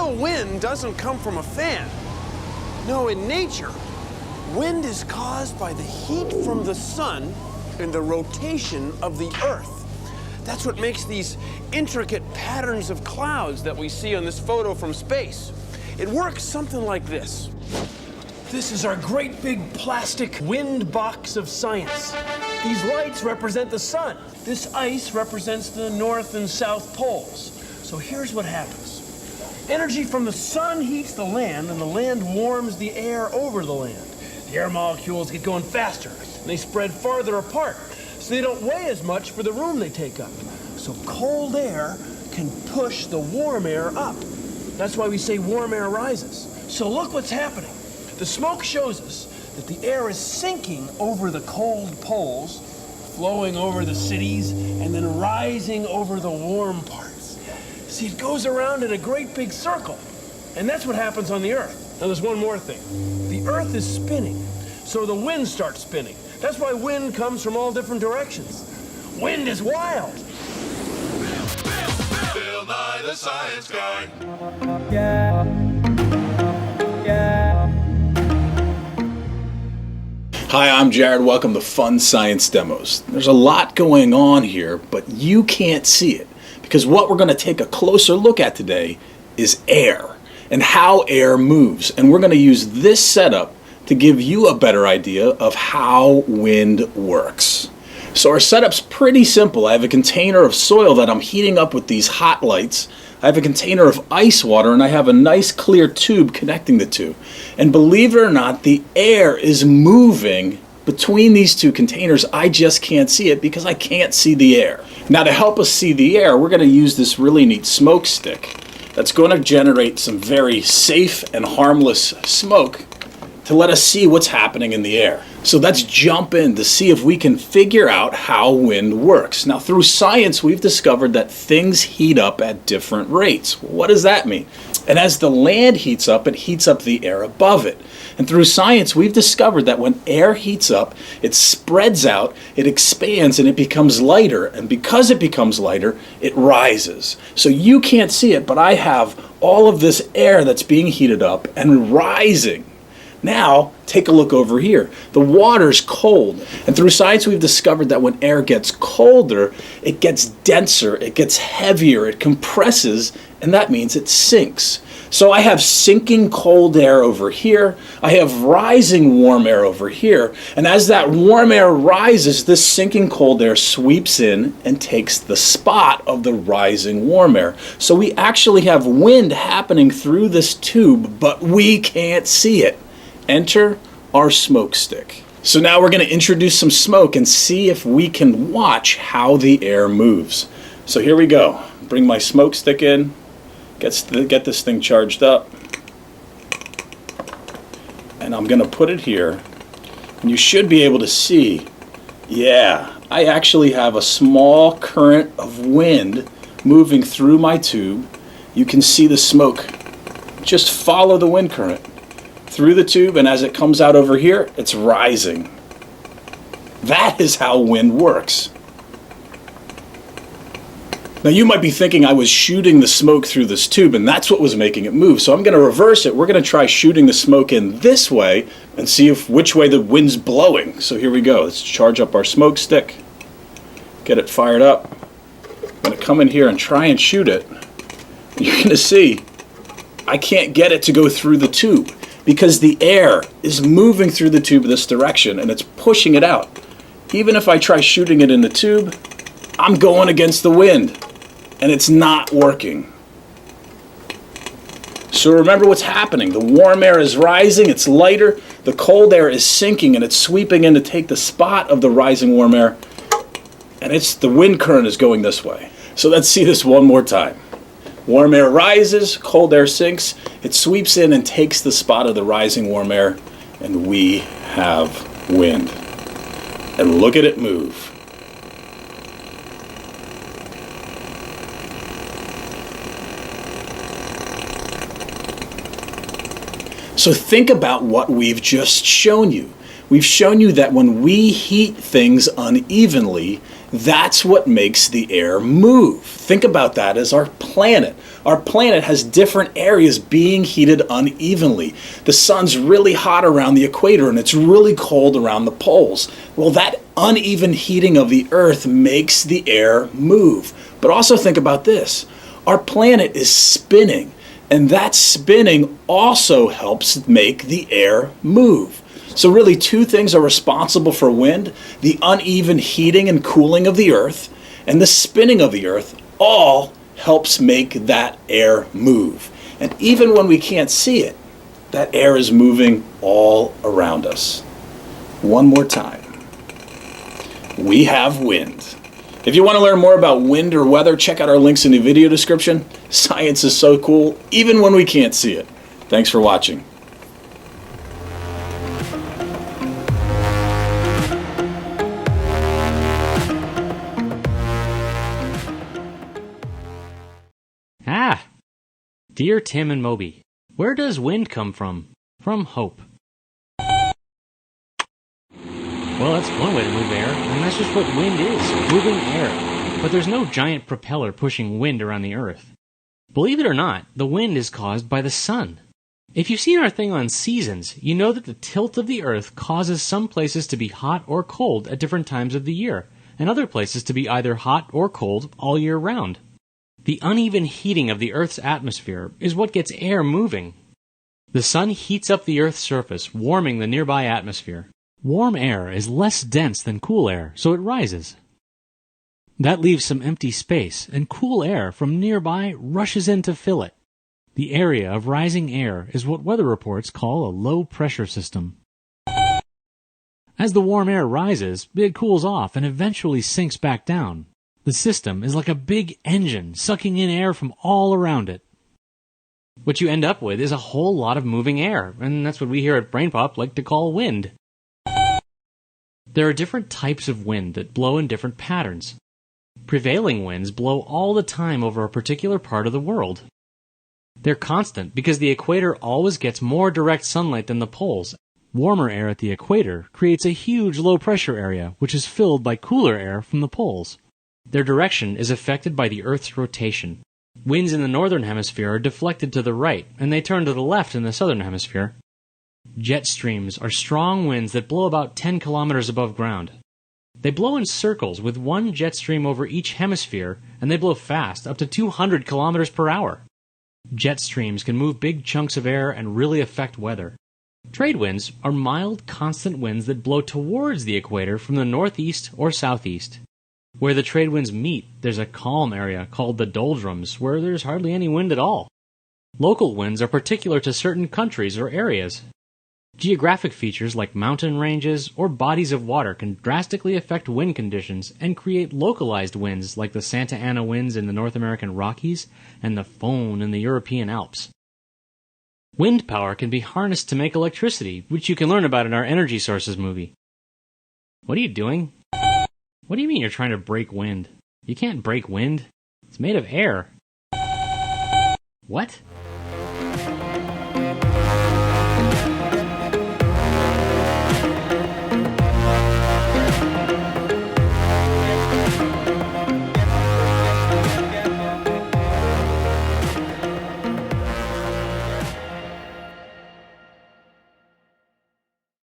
real wind doesn't come from a fan. No, in nature, wind is caused by the heat from the sun and the rotation of the earth. That's what makes these intricate patterns of clouds that we see on this photo from space. It works something like this. This is our great big plastic wind box of science. These lights represent the sun. This ice represents the North and South poles. So here's what happens. Energy from the sun heats the land, and the land warms the air over the land. The air molecules get going faster, and they spread farther apart, so they don't weigh as much for the room they take up. So cold air can push the warm air up. That's why we say warm air rises. So look what's happening. The smoke shows us that the air is sinking over the cold poles, flowing over the cities, and then rising over the warm parts. See, it goes around in a great big circle, and that's what happens on the Earth. Now there's one more thing. The Earth is spinning, so the wind starts spinning. That's why wind comes from all different directions. Wind is wild. Bill Nye the Science Guy. Hi, I'm Jared. Welcome to Fun Science Demos. There's a lot going on here, but you can't see it, because what we're going to take a closer look at today is air and how air moves. And we're going to use this setup to give you a better idea of how wind works. So our setup's pretty simple. I have a container of soil that I'm heating up with these hot lights. I have a container of ice water, and I have a nice clear tube connecting the two. And believe it or not, the air is moving between these two containers. I just can't see it because I can't see the air. Now, to help us see the air, we're going to use this really neat smoke stick that's going to generate some very safe and harmless smoke to let us see what's happening in the air. So let's jump in to see if we can figure out how wind works. Now, through science, we've discovered that things heat up at different rates. What does that mean? And as the land heats up, it heats up the air above it. And through science, we've discovered that when air heats up, it spreads out, it expands, and it becomes lighter. And because it becomes lighter, it rises. So you can't see it, but I have all of this air that's being heated up and rising. Now, take a look over here. The water's cold. And through science, we've discovered that when air gets colder, it gets denser, it gets heavier, it compresses, and that means it sinks. So I have sinking cold air over here. I have rising warm air over here. And as that warm air rises, this sinking cold air sweeps in and takes the spot of the rising warm air. So we actually have wind happening through this tube, but we can't see it. Enter our smoke stick. So now we're going to introduce some smoke and see if we can watch how the air moves. So here we go. Bring my smoke stick in, get this thing charged up, and I'm going to put it here. And you should be able to see, yeah, I actually have a small current of wind moving through my tube. You can see the smoke. Just follow the wind current through the tube, and as it comes out over here, it's rising. That is how wind works. Now you might be thinking I was shooting the smoke through this tube, and that's what was making it move. So I'm going to reverse it. We're going to try shooting the smoke in this way and see which way the wind's blowing. So here we go. Let's charge up our smoke stick, get it fired up. I'm going to come in here and try and shoot it. You're going to see I can't get it to go through the tube, because the air is moving through the tube this direction and it's pushing it out. Even if I try shooting it in the tube, I'm going against the wind and it's not working. So remember what's happening. The warm air is rising, it's lighter. The cold air is sinking and it's sweeping in to take the spot of the rising warm air. And the wind current is going this way. So let's see this one more time. Warm air rises, cold air sinks, it sweeps in and takes the spot of the rising warm air, and we have wind. And look at it move. So think about what we've just shown you. We've shown you that when we heat things unevenly, That's what makes the air move. Think about that as our planet. Our planet has different areas being heated unevenly. The sun's really hot around the equator and it's really cold around the poles. Well, that uneven heating of the Earth makes the air move. But also think about this. Our planet is spinning, and that spinning also helps make the air move. So really, two things are responsible for wind: the uneven heating and cooling of the Earth, and the spinning of the Earth all helps make that air move. And even when we can't see it, that air is moving all around us. One more time. We have wind. If you want to learn more about wind or weather, check out our links in the video description. Science is so cool, even when we can't see it. Thanks for watching. Ah! Dear Tim and Moby, where does wind come from? From hope. Well, that's one way to move air, and that's just what wind is, moving air. But there's no giant propeller pushing wind around the Earth. Believe it or not, the wind is caused by the sun. If you've seen our thing on seasons, you know that the tilt of the Earth causes some places to be hot or cold at different times of the year, and other places to be either hot or cold all year round. The uneven heating of the Earth's atmosphere is what gets air moving. The sun heats up the Earth's surface, warming the nearby atmosphere. Warm air is less dense than cool air, so it rises. That leaves some empty space, and cool air from nearby rushes in to fill it. The area of rising air is what weather reports call a low-pressure system. As the warm air rises, it cools off and eventually sinks back down. The system is like a big engine sucking in air from all around it. What you end up with is a whole lot of moving air, and that's what we here at BrainPop like to call wind. There are different types of wind that blow in different patterns. Prevailing winds blow all the time over a particular part of the world. They're constant because the equator always gets more direct sunlight than the poles. Warmer air at the equator creates a huge low-pressure area, which is filled by cooler air from the poles. Their direction is affected by the Earth's rotation. Winds in the northern hemisphere are deflected to the right, and they turn to the left in the southern hemisphere. Jet streams are strong winds that blow about 10 kilometers above ground. They blow in circles with one jet stream over each hemisphere, and they blow fast, up to 200 kilometers per hour. Jet streams can move big chunks of air and really affect weather. Trade winds are mild, constant winds that blow towards the equator from the northeast or southeast. Where the trade winds meet, there's a calm area called the doldrums, where there's hardly any wind at all. Local winds are particular to certain countries or areas. Geographic features like mountain ranges or bodies of water can drastically affect wind conditions and create localized winds like the Santa Ana winds in the North American Rockies and the Föhn in the European Alps. Wind power can be harnessed to make electricity, which you can learn about in our Energy Sources movie. What are you doing? What do you mean you're trying to break wind? You can't break wind. It's made of air. What?